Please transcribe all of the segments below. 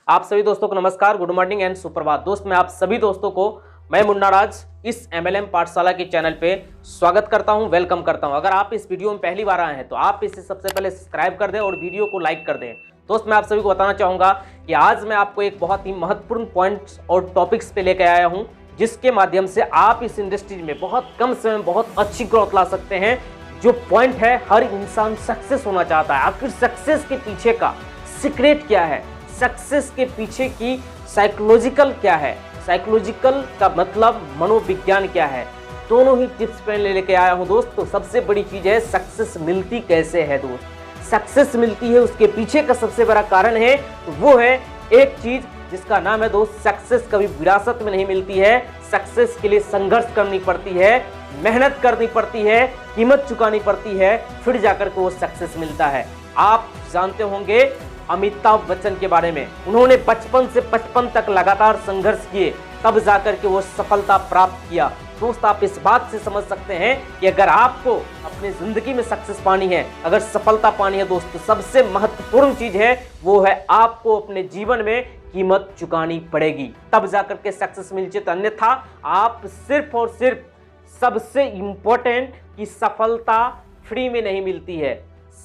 आप सभी दोस्तों को नमस्कार, गुड मॉर्निंग एंड सुप्रभात। दोस्त मैं आप सभी दोस्तों को मैं मुन्ना राज इस MLM पाठशाला के चैनल पे स्वागत करता हूं, वेलकम करता हूं। अगर आप इस वीडियो में पहली बार आए हैं तो आप इसे सबसे पहले सब्सक्राइब कर दें और वीडियो को लाइक कर दें। दोस्त मैं आप सभी को बताना चाहूँगा कि आज मैं आपको एक बहुत ही महत्वपूर्ण पॉइंट्स और टॉपिक्स पे लेकर आया हूँ, जिसके माध्यम से आप इस इंडस्ट्री में बहुत कम समय में बहुत अच्छी ग्रोथ ला सकते हैं। जो पॉइंट है, हर इंसान सक्सेस होना चाहता है। आखिर सक्सेस के पीछे का सीक्रेट क्या है, सक्सेस के पीछे की साइकोलॉजिकल क्या है, साइकोलॉजिकल का मतलब मनोविज्ञान क्या है, दोनों ही टिप्स पे लेके आया हूं दोस्त। तो सबसे बड़ी चीज है सक्सेस मिलती कैसे है दोस्त। सक्सेस मिलती है, उसके पीछे का सबसे बड़ा कारण है वो है एक चीज जिसका नाम है दोस्त, सक्सेस कभी विरासत में नहीं मिलती है। सक्सेस के लिए संघर्ष करनी पड़ती है, मेहनत करनी पड़ती है, कीमत चुकानी पड़ती है, फिर जाकर के वो सक्सेस मिलता है। आप जानते होंगे अमिताभ बच्चन के बारे में, उन्होंने बचपन से 55 तक लगातार संघर्ष किए, तब जाकर के वो सफलता प्राप्त किया। दोस्त आप इस बात से समझ सकते हैं कि अगर आपको अपनी जिंदगी में सक्सेस पानी है, अगर सफलता पानी है दोस्त, तो सबसे महत्वपूर्ण चीज है वो है आपको अपने जीवन में कीमत चुकानी पड़ेगी, तब जाकर के सक्सेस मिलती है। अन्यथा आप सिर्फ और सिर्फ सबसे इंपॉर्टेंट कि सफलता फ्री में नहीं मिलती है।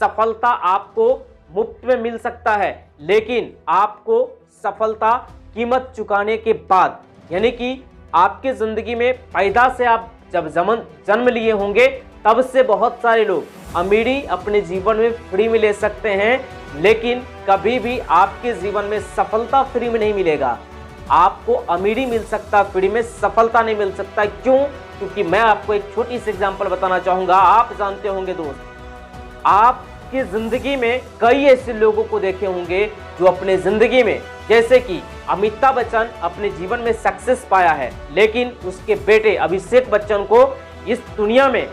सफलता आपको मुफ्त में मिल सकता है, लेकिन आपको सफलता कीमत चुकाने के बाद, यानी कि आपके जिंदगी में पैदा से आप जब जन्म लिए होंगे तब से बहुत सारे लोग अमीरी अपने जीवन में फ्री में ले सकते हैं, लेकिन कभी भी आपके जीवन में सफलता फ्री में नहीं मिलेगा। आपको अमीरी मिल सकता, फ्री में सफलता नहीं मिल सकता। क्यों? क्योंकि मैं आपको एक छोटी सी एग्जांपल बताना चाहूंगा। आप जानते होंगे दोस्त, आपकी जिंदगी में कई ऐसे लोगों को देखे होंगे जो अपने जिंदगी में, जैसे कि अमिताभ बच्चन अपने जीवन में सक्सेस पाया है, लेकिन उसके बेटे अभिषेक बच्चन को इस दुनिया में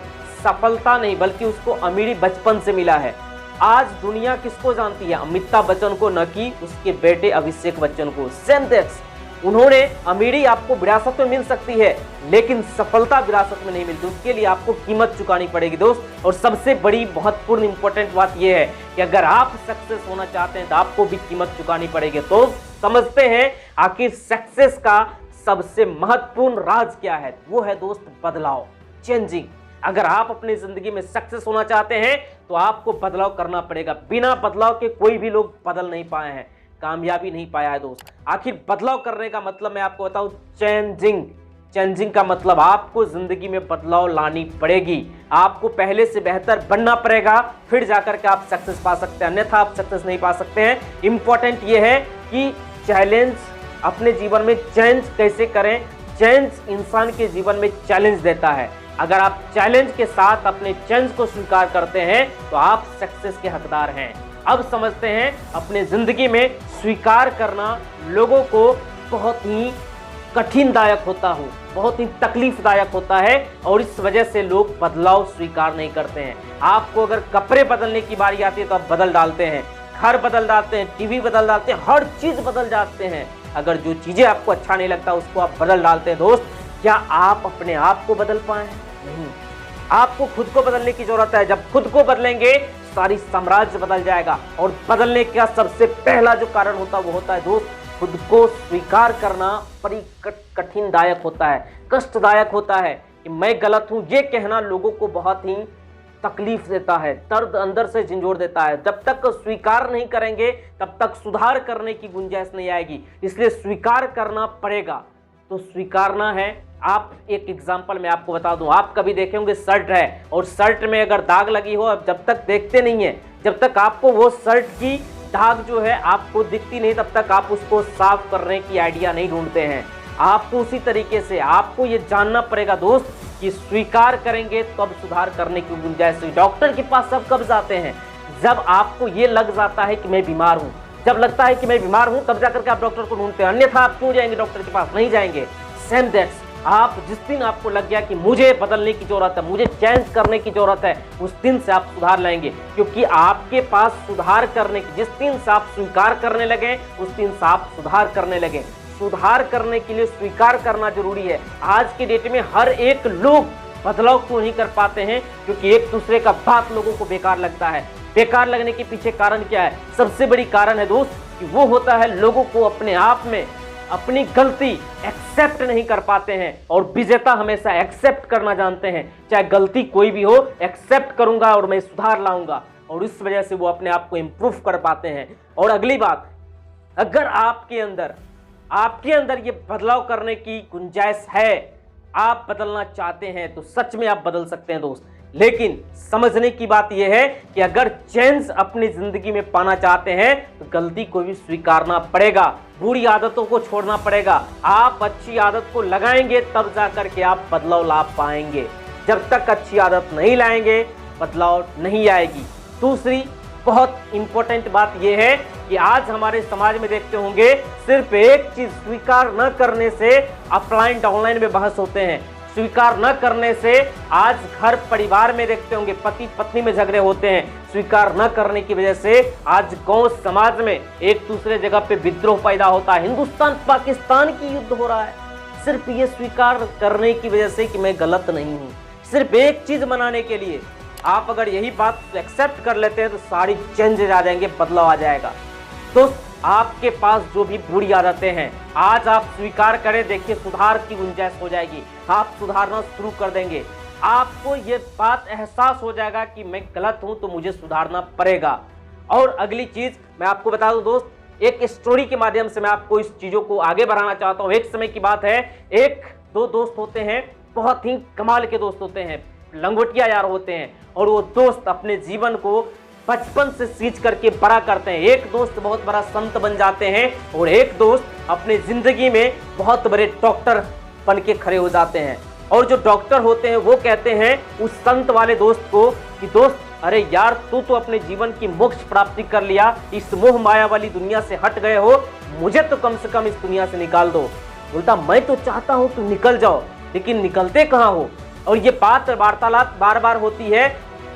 सफलता नहीं बल्कि उसको अमीरी बचपन से मिला है। आज दुनिया किसको जानती है? अमिताभ बच्चन को, न कि उसके बेटे अभिषेक बच्चन को। सेम दैट्स, उन्होंने अमीरी आपको विरासत में मिल सकती है, लेकिन सफलता विरासत में नहीं मिलती, उसके लिए आपको कीमत चुकानी पड़ेगी दोस्त। और सबसे बड़ी महत्वपूर्ण इंपॉर्टेंट बात यह है कि अगर आप सक्सेस होना चाहते हैं तो आपको भी कीमत चुकानी पड़ेगी। तो समझते हैं आखिर सक्सेस का सबसे महत्वपूर्ण राज क्या है। वो है दोस्त बदलाव, चेंजिंग। अगर आप अपनी जिंदगी में सक्सेस होना चाहते हैं तो आपको बदलाव करना पड़ेगा। बिना बदलाव के कोई भी लोग बदल नहीं पाए हैं, कामयाबी नहीं पाया है दोस्त। आखिर बदलाव करने का मतलब मैं आपको बताऊं, चेंजिंग। चेंजिंग का मतलब आपको जिंदगी में बदलाव लानी पड़ेगी, आपको पहले से बेहतर बनना पड़ेगा, फिर जाकर के आप सक्सेस पा सकते हैं, अन्यथा आप सक्सेस नहीं पा सकते हैं। इंपॉर्टेंट ये है कि चैलेंज अपने जीवन में चेंज कैसे करें। चेंज इंसान के जीवन में चैलेंज देता है। अगर आप चैलेंज के साथ अपने चेंज को स्वीकार करते हैं तो आप सक्सेस के हकदार हैं। अब समझते हैं, अपने जिंदगी में स्वीकार करना लोगों को बहुत ही कठिनदायक होता हो, बहुत ही तकलीफदायक होता है, और इस वजह से लोग बदलाव स्वीकार नहीं करते हैं। आपको अगर कपड़े बदलने की बारी आती है तो आप बदल डालते हैं, घर बदल डालते हैं, टीवी बदल डालते हैं, हर चीज बदल जाते हैं। अगर जो चीजें आपको अच्छा नहीं लगता उसको आप बदल डालते हैं दोस्त। क्या आप अपने आप को बदल पाए? नहीं, आपको खुद को बदलने की जरूरत है। जब खुद को बदलेंगे सारी साम्राज्य बदल जाएगा। और बदलने का सबसे पहला जो कारण होता है वो होता है दोस्त, खुद को स्वीकार करना बड़ी कठिनदायक होता है, कष्टदायक होता है कि मैं गलत हूं। ये कहना लोगों को बहुत ही तकलीफ देता है, दर्द अंदर से झंझोड़ देता है। जब तक स्वीकार नहीं करेंगे तब तक सुधार करने की गुंजाइश नहीं आएगी, इसलिए स्वीकार करना पड़ेगा। तो स्वीकारना है। आप एक एग्जांपल मैं आपको बता दूं, आप कभी देखे होंगे शर्ट है और शर्ट में अगर दाग लगी हो, अब जब तक देखते नहीं है, जब तक आपको वो शर्ट की दाग जो है आपको दिखती नहीं, तब तक आप उसको साफ करने की आइडिया नहीं ढूंढते हैं। आपको उसी तरीके से आपको ये जानना पड़ेगा दोस्त कि स्वीकार करेंगे तो अब सुधार करने की गुंजाइश। डॉक्टर के पास सब कब जाते हैं? जब आपको ये लग जाता है कि मैं बीमार हूँ। जब लगता है कि मैं बीमार हूँ तब जाकर के आप डॉक्टर को ढूंढते हैं, अन्यथा आप क्यों जाएंगे डॉक्टर के पास? नहीं जाएंगे। सेम दैट्स, आप जिस दिन आपको लग गया कि मुझे बदलने की जरूरत है, मुझे चेंज करने की जरूरत है, उस दिन से आप सुधार लाएंगे। क्योंकि आपके पास सुधार करने की, जिस दिन से आप स्वीकार करने लगे उस दिन से आप सुधार करने लगे। सुधार करने के लिए स्वीकार करना जरूरी है। आज के डेट में हर एक लोग बदलाव क्यों नहीं कर पाते हैं? क्योंकि एक दूसरे का बात लोगों को बेकार लगता है। बेकार लगने के पीछे कारण क्या है? सबसे बड़ी कारण है दोस्त कि वो होता है लोगों को अपने आप में अपनी गलती एक्सेप्ट नहीं कर पाते हैं, और विजेता हमेशा एक्सेप्ट करना जानते हैं। चाहे गलती कोई भी हो, एक्सेप्ट करूंगा और मैं सुधार लाऊंगा, और इस वजह से वो अपने आप को इंप्रूव कर पाते हैं। और अगली बात, अगर आपके अंदर ये बदलाव करने की गुंजाइश है, आप बदलना चाहते हैं, तो सच में आप बदल सकते हैं दोस्त। लेकिन समझने की बात यह है कि अगर चेंज अपनी जिंदगी में पाना चाहते हैं तो गलती को भी स्वीकारना पड़ेगा, बुरी आदतों को छोड़ना पड़ेगा। आप अच्छी आदत को लगाएंगे तब जाकर के आप बदलाव ला पाएंगे। जब तक अच्छी आदत नहीं लाएंगे, बदलाव नहीं आएगी। दूसरी बहुत इंपॉर्टेंट बात यह है कि आज हमारे समाज में देखते होंगे, सिर्फ एक चीज स्वीकार न करने से ऑफलाइन डाउनलाइन में बहस होते हैं। स्वीकार न करने से आज घर परिवार में देखते होंगे पति पत्नी में झगड़े होते हैं। स्वीकार न करने की वजह से आज गांव समाज में एक दूसरे जगह पे विद्रोह पैदा होता है। हिंदुस्तान पाकिस्तान की युद्ध हो रहा है, सिर्फ ये स्वीकार करने की वजह से कि मैं गलत नहीं हूँ। सिर्फ एक चीज मनाने के लिए आप अगर यही बात एक्सेप्ट कर लेते हैं तो सारी चेंजेस आ जाएंगे, बदलाव आ जाएगा। तो आपके पास जो भी बुरी आदतें हैं, आज आप स्वीकार करें, देखिए सुधार की गुंजाइश हो जाएगी। आप सुधारना शुरू कर देंगे, आपको ये बात एहसास हो जाएगा कि मैं गलत हूं तो मुझे सुधारना पड़ेगा। और अगली चीज मैं आपको बता दूं दोस्त, एक स्टोरी के माध्यम से मैं आपको इस चीजों को आगे बढ़ाना चाहता हूं। एक समय की बात है, एक दो दोस्त होते हैं, बहुत ही कमाल के दोस्त होते हैं, लंगोटिया यार होते हैं, और वो दोस्त अपने जीवन को बचपन से सींच करके बड़ा करते हैं। एक दोस्त बहुत बड़ा संत बन जाते हैं, और एक दोस्त अपने जिंदगी में बहुत बड़े डॉक्टर बन के खड़े हो जाते हैं। और जो डॉक्टर होते हैं वो कहते हैं उस संत वाले दोस्त को कि दोस्त, अरे यार तू तो अपने जीवन की मोक्ष प्राप्ति कर लिया, इस मोह माया वाली दुनिया से हट गए हो, मुझे तो कम से कम इस दुनिया से निकाल दो। बोलता, मैं तो चाहता हूं तुम निकल जाओ, लेकिन निकलते कहाँ हो। और ये बात वार्तालाप बार बार होती है,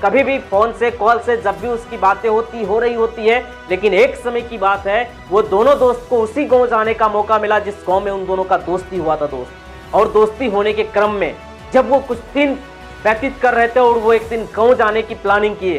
कभी भी फोन से कॉल से जब भी उसकी बातें हो रही होती है। लेकिन एक समय की बात है, वो दोनों दोस्त को उसी गांव जाने का मौका मिला जिस गांव में उन दोनों का दोस्ती हुआ था दोस्त। और दोस्ती होने के क्रम में जब वो कुछ दिन व्यतीत कर रहे थे और वो एक दिन गांव जाने की प्लानिंग किए,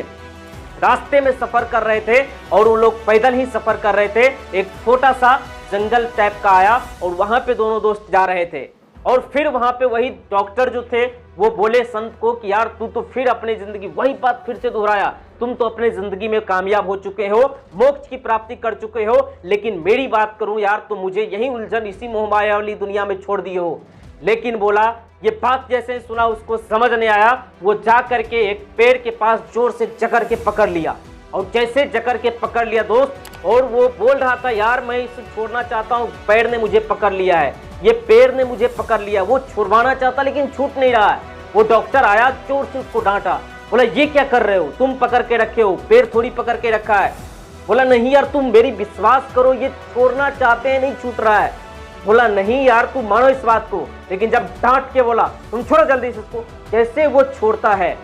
रास्ते में सफर कर रहे थे और वो लोग पैदल ही सफर कर रहे थे। एक छोटा सा जंगल टाइप का आया और वहां पे दोनों दोस्त जा रहे थे। और फिर वहां पे वही डॉक्टर जो थे वो बोले संत को कि यार तू तो फिर अपनी जिंदगी, वही बात फिर से दोहराया, तुम तो अपने जिंदगी में कामयाब हो चुके हो, मोक्ष की प्राप्ति कर चुके हो, लेकिन मेरी बात करूं यार तो मुझे यही उलझन इसी मोहमाया वाली दुनिया में छोड़ दिए हो। लेकिन बोला, ये बात जैसे सुना उसको समझ नहीं आया, वो जा करके एक पेड़ के पास जोर से जकड़ के पकड़ लिया। और जैसे जकड़ के पकड़ लिया दोस्त, और वो बोल रहा था यार मैं इसे छोड़ना चाहता हूँ, पेड़ ने मुझे पकड़ लिया है, ये पेड़ ने मुझे पकड़ लिया। वो छुड़वाना चाहता लेकिन छूट नहीं रहा है। वो डॉक्टर आया, जोर से उसको डांटा, बोला ये क्या कर रहे हो, तुम पकड़ के रखे हो, पेड़ थोड़ी पकड़ के रखा है। बोला नहीं यार तुम मेरी विश्वास करो, ये छोड़ना चाहते हैं, नहीं छूट रहा है। बोला नहीं यार तुम मानो इस बात को। लेकिन जब डांट के बोला तुम छोड़ो जल्दी से इसको, जैसे वो छोड़ता है,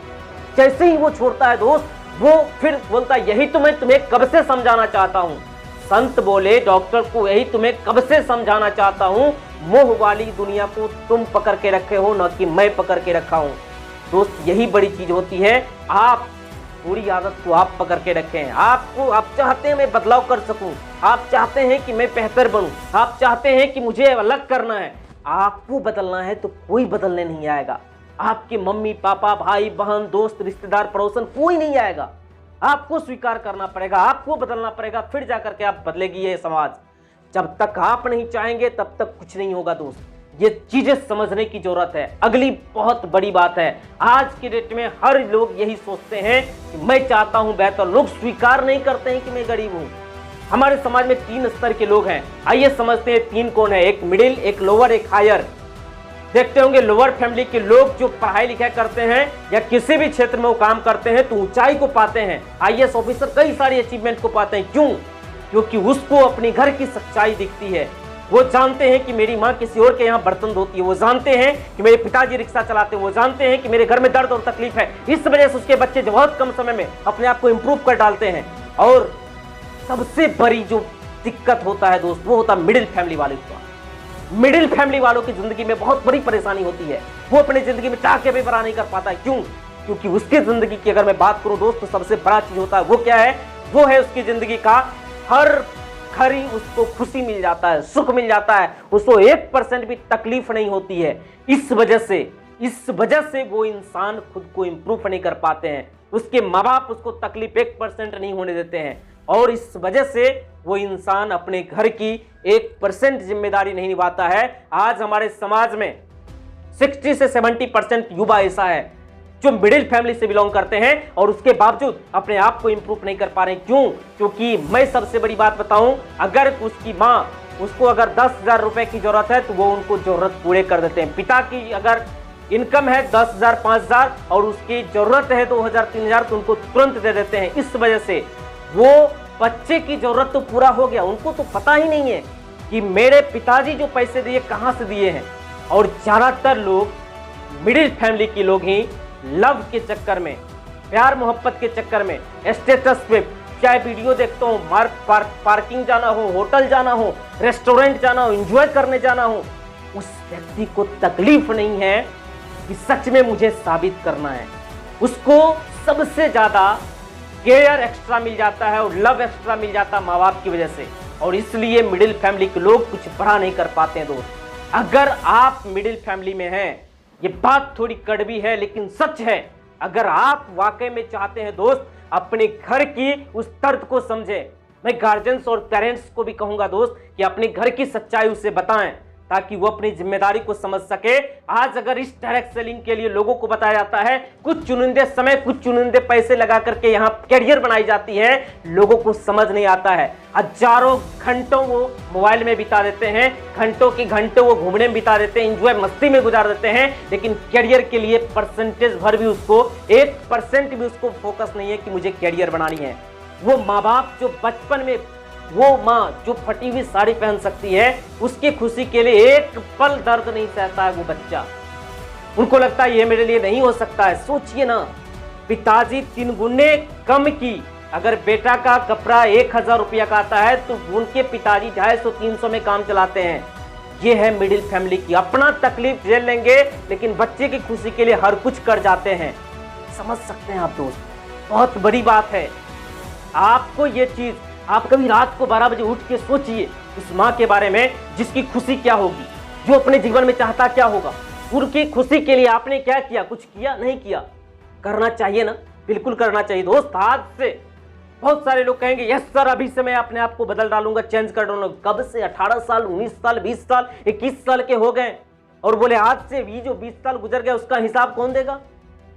जैसे ही वो छोड़ता है दोस्त, वो फिर बोलता यही तो मैं तुम्हें कब से समझाना चाहता हूँ। संत बोले डॉक्टर को, यही तुम्हें कब से समझाना चाहता हूँ, मोह वाली दुनिया को तुम पकड़ के रखे हो, न कि मैं पकड़ के रखा हूँ। दोस्त यही बड़ी चीज होती है, आप बुरी आदत को आप पकड़ के रखे हैं। आपको, आप चाहते हैं मैं बदलाव कर सकूं, आप चाहते हैं कि मैं बेहतर बनूं, आप चाहते हैं कि मुझे अलग करना है। आपको बदलना है तो कोई बदलने नहीं आएगा। आपके मम्मी पापा भाई बहन दोस्त रिश्तेदार पड़ोसन कोई नहीं आएगा। आपको स्वीकार करना पड़ेगा, आपको बदलना पड़ेगा, फिर जाकर के आप बदलेगी ये समाज। जब तक आप नहीं चाहेंगे तब तक कुछ नहीं होगा दोस्त। ये चीजें समझने की जरूरत है। अगली बहुत बड़ी बात है, आज के डेट में हर लोग यही सोचते हैं कि मैं चाहता हूं बेहतर। लोग स्वीकार नहीं करते हैं कि मैं गरीब हूं। हमारे समाज में 3 स्तर के लोग हैं, आइए समझते हैं 3 कौन है, एक मिडिल, एक लोअर, एक हायर। देखते होंगे लोअर फैमिली के लोग जो पढ़ाई लिखाई करते हैं या किसी भी क्षेत्र में वो काम करते हैं तो ऊंचाई को पाते हैं, आईएएस ऑफिसर कई सारी अचीवमेंट को पाते हैं। क्यों? क्योंकि उसको अपने घर की सच्चाई दिखती है। वो जानते हैं कि मेरी माँ किसी और के यहाँ बर्तन धोती है, वो जानते हैं कि मेरे पिताजी रिक्शा चलाते हैं, वो जानते हैं कि मेरे घर में दर्द और तकलीफ है। इस वजह से उसके बच्चे बहुत कम समय में अपने आप को इंप्रूव कर डालते हैं। और सबसे बड़ी जो दिक्कत होता है दोस्त, वो होता है मिडिल फैमिली वाले का। मिडिल फैमिली वालों की जिंदगी में बहुत बड़ी परेशानी होती है, वो अपनी जिंदगी में चाह के भी बड़ा नहीं कर पाता है। क्यों? क्योंकि उसकी जिंदगी की अगर मैं बात करूं दोस्त, तो सबसे बड़ा चीज होता है वो क्या है, वो है उसकी जिंदगी का हर घर ही उसको खुशी मिल जाता है, सुख मिल जाता है, उसको 1% भी तकलीफ नहीं होती है। इस वजह से वो इंसान खुद को इंप्रूव नहीं कर पाते हैं, उसके माँ बाप उसको तकलीफ 1% नहीं होने देते हैं, और इस वजह से वो इंसान अपने घर की 1% जिम्मेदारी नहीं निभाता है। आज हमारे समाज में 60 से 70% युवा ऐसा है जो मिडिल फैमिली से बिलोंग करते हैं और उसके बावजूद अपने आप को इंप्रूव नहीं कर पा रहे। क्यों? क्योंकि मैं सबसे बड़ी बात बताऊं, अगर उसकी माँ उसको अगर 10,000 रुपए की जरूरत है तो वो उनको जरूरत पूरे कर देते हैं। पिता की अगर इनकम है 10,000 5,000 और उसकी जरूरत है 2,000 3,000 तो उनको तुरंत दे देते हैं। इस वजह से वो बच्चे की जरूरत तो पूरा हो गया, उनको तो पता ही नहीं है कि मेरे पिताजी जो पैसे दिए कहां से दिए हैं। और ज्यादातर लोग मिडिल फैमिली के लोग ही लव के चक्कर में, प्यार मोहब्बत के चक्कर में, स्टेटस पे चाहे वीडियो देखता हूँ, पार्किंग जाना हो, होटल जाना हो, रेस्टोरेंट जाना हो, एंजॉय करने जाना हो, उस व्यक्ति को तकलीफ नहीं है कि सच में मुझे साबित करना है। उसको सबसे ज्यादा केयर एक्स्ट्रा मिल जाता है और लव एक्स्ट्रा मिल जाता है माँ बाप की वजह से, और इसलिए मिडिल फैमिली के लोग कुछ बड़ा नहीं कर पाते हैं। दोस्त, अगर आप मिडिल फैमिली में हैं, ये बात थोड़ी कड़वी है लेकिन सच है, अगर आप वाकई में चाहते हैं दोस्त अपने घर की उस दर्द को समझे, मैं गार्जियंस और पेरेंट्स को भी कहूंगा दोस्त कि अपने घर की सच्चाई उसे बताएं ताकि वो अपनी जिम्मेदारी को समझ सके। आज अगर इस डायरेक्ट सेलिंग के लिए लोगों को बताया जाता है, कुछ चुनिंदे समय, कुछ चुनिंदे पैसे लगा करके यहाँ कैरियर बनाई जाती है, लोगों को समझ नहीं आता है। हजारों घंटों वो मोबाइल में बिता देते हैं, घंटों की घंटों वो घूमने में बिता देते हैं, इंजॉय मस्ती में गुजार देते हैं, लेकिन कैरियर के लिए परसेंटेज भर भी उसको 1% भी उसको फोकस नहीं है कि मुझे कैरियर बनानी है। वो माँ बाप जो बचपन में, वो माँ जो फटी हुई साड़ी पहन सकती है, उसकी खुशी के लिए एक पल दर्द नहीं सहता है वो बच्चा। उनको लगता है ये मेरे लिए नहीं हो सकता है। सोचिए ना, पिताजी 3 गुने कम की अगर बेटा का कपड़ा 1,000 रुपया का आता है तो उनके पिताजी 250-300 में काम चलाते हैं। ये है मिडिल फैमिली की, अपना तकलीफ झेल लेंगे लेकिन बच्चे की खुशी के लिए हर कुछ कर जाते हैं। समझ सकते हैं आप दोस्त, बहुत बड़ी बात है। आपको ये चीज, आप कभी रात को 12 बजे उठ के सोचिए उस माँ के बारे में जिसकी खुशी क्या होगी, जो अपने जीवन में चाहता क्या होगा। उनकी खुशी के लिए आपने क्या किया? कुछ किया? नहीं किया। करना चाहिए ना, बिल्कुल करना चाहिए दोस्त। आज से बहुत सारे लोग कहेंगे यस सर अभी से मैं अपने आप को बदल डालूंगा, चेंज कर डालूंगा। कब से? 18 साल, 19 साल, 20 साल, 21 साल के हो गए और बोले आज से भी जो 20 साल गुजर गया उसका हिसाब कौन देगा?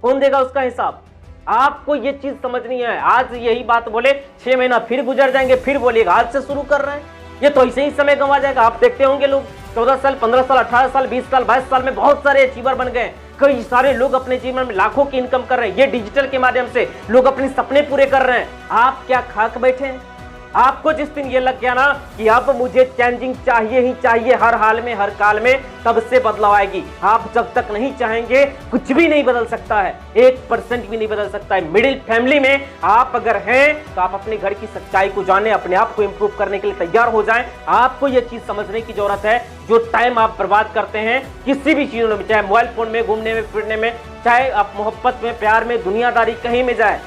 कौन देगा उसका हिसाब? आपको ये चीज समझनी है। आज यही बात बोले 6 महीना फिर गुजर जाएंगे, फिर बोलिएगा आज से शुरू कर रहे हैं, ये तो ऐसे ही समय गंवा जाएगा। आप देखते होंगे लोग 14 साल, 15 साल, 18 साल, 20 साल, 22 साल में बहुत सारे अचीवर बन गए। कई सारे लोग अपने जीवन में लाखों की इनकम कर रहे हैं। ये डिजिटल के माध्यम से लोग अपने सपने पूरे कर रहे हैं। आप क्या खाक बैठे हैं? आपको जिस दिन ये लग गया ना कि अब मुझे चेंजिंग चाहिए ही चाहिए हर हाल में, हर काल में, तब से बदलाव आएगी। आप जब तक नहीं चाहेंगे कुछ भी नहीं बदल सकता है, 1% भी नहीं बदल सकता है। मिडिल फैमिली में आप अगर हैं तो आप अपने घर की सच्चाई को जाने, अपने आप को इंप्रूव करने के लिए तैयार हो जाएं। आपको ये चीज समझने की जरूरत है, जो टाइम आप बर्बाद करते हैं किसी भी चीजों में, चाहे मोबाइल फोन में, घूमने में, फिरने में, चाहे आप मोहब्बत में, प्यार में, दुनियादारी कहीं में जाए,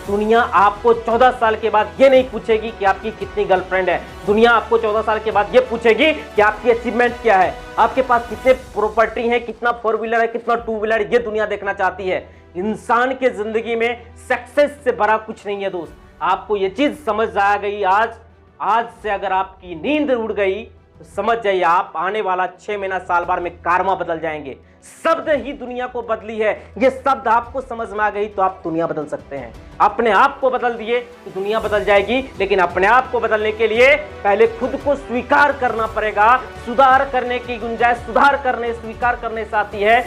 दुनिया आपको 14 साल के बाद ये नहीं पूछेगी कि आपकी कितनी गर्लफ्रेंड है। दुनिया आपको 14 साल के बाद ये पूछेगी कि आपकी अचीवमेंट क्या है, आपके पास कितने प्रॉपर्टी है, कितना 4 व्हीलर है, कितना 2 व्हीलर है, ये दुनिया देखना चाहती है। इंसान के जिंदगी में सक्सेस से बड़ा कुछ नहीं है दोस्त। आपको ये चीज समझ आ गई आज से अगर आपकी नींद उड़ गई तो समझ जाइए आप आने वाला 6 महीना, साल भर में कारमा बदल जाएंगे। शब्द ही दुनिया को बदली है। ये शब्द आपको समझ में आ गई तो आप दुनिया बदल सकते हैं। अपने आप को बदल दिए तो दुनिया बदल जाएगी, लेकिन अपने आप को बदलने के लिए पहले खुद को स्वीकार करना पड़ेगा। सुधार करने की गुंजाइश स्वीकार करने से आती है,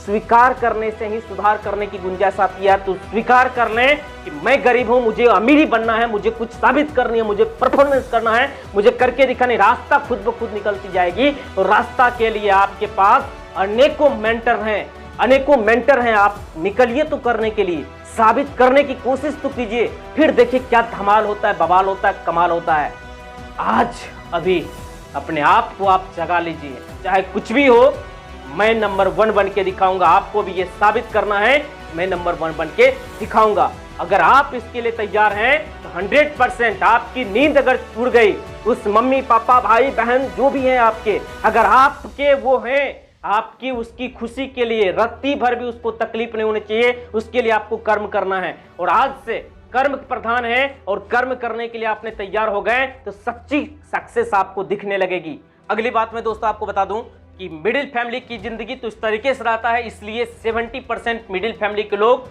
स्वीकार करने से ही सुधार करने की गुंजाइश आती है। तो स्वीकार कर लें कि मैं गरीब हूं, मुझे अमीर ही बनना है, मुझे कुछ साबित करनी है, मुझे परफॉर्मेंस करना है, मुझे करके दिखाने, रास्ता खुद ब खुद निकलती जाएगी। तो रास्ता के लिए आपके पास अनेकों मेंटर हैं, आप निकलिए तो करने के लिए, साबित करने की कोशिश तो कीजिए, फिर देखिए क्या धमाल होता है, बवाल होता है, कमाल होता है। आज अभी अपने आप को आप जगा लीजिए, चाहे कुछ भी हो, मैं नंबर 1 बन के दिखाऊंगा। आपको भी ये साबित करना है, मैं नंबर 1 बन के दिखाऊंगा। अगर आप इसके लिए तैयार हैं तो 100% आपकी नींद अगर उड़ गई, उस मम्मी पापा भाई बहन जो भी हैं आपके, अगर आपके वो हैं, आपकी उसकी खुशी के लिए रत्ती भर भी उसको तकलीफ नहीं होनी चाहिए, उसके लिए आपको कर्म करना है। और आज से कर्म प्रधान है और कर्म करने के लिए आपने तैयार हो गए तो सच्ची सक्सेस आपको दिखने लगेगी। अगली बात मैं दोस्तों आपको बता दूं कि मिडिल फैमिली की जिंदगी तो इस तरीके से रहता है, इसलिए 70% मिडिल फैमिली के लोग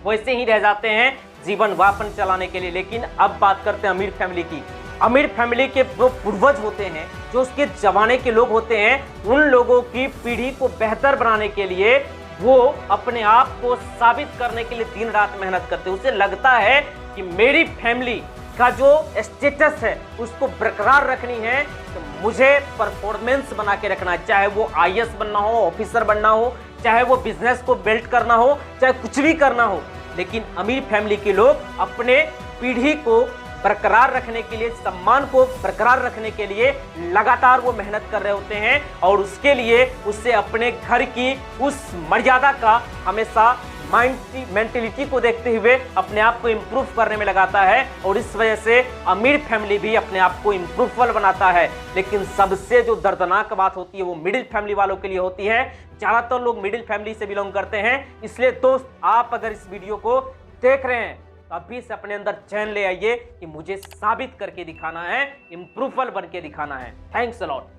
वैसे ही रह जाते हैं जीवन यापन चलाने के लिए। लेकिन अब बात करते हैं अमीर फैमिली की। अमीर फैमिली के जो पूर्वज होते हैं, जो उसके जमाने के लोग होते हैं, उन लोगों की पीढ़ी को बेहतर बनाने के लिए वो अपने आप को साबित करने के लिए दिन रात मेहनत करते हैं। उसे लगता है कि मेरी फैमिली का जो स्टेटस है उसको बरकरार रखनी है तो मुझे परफॉर्मेंस बना के रखना है, चाहे वो आईएएस बनना हो, ऑफिसर बनना हो, चाहे वो बिजनेस को बिल्ड करना हो, चाहे कुछ भी करना हो। लेकिन अमीर फैमिली के लोग अपने पीढ़ी को बरकरार रखने के लिए, सम्मान को बरकरार रखने के लिए लगातार वो मेहनत कर रहे होते हैं और उसके लिए उससे अपने घर की उस मर्यादा का हमेशा मेंटेलिटी को देखते हुए अपने आप को इम्प्रूव करने में लगाता है और इस वजह से अमीर फैमिली भी अपने आप को इम्प्रूवेबल बनाता है। लेकिन सबसे जो दर्दनाक बात होती है वो मिडिल फैमिली वालों के लिए होती है। ज्यादातर लोग मिडिल फैमिली से बिलोंग करते हैं, इसलिए दोस्त आप अगर इस वीडियो को देख रहे हैं तो अभी से अपने अंदर चैन ले आइए कि मुझे साबित करके दिखाना है, इम्प्रूवेबल बन के दिखाना है। Thanks a lot.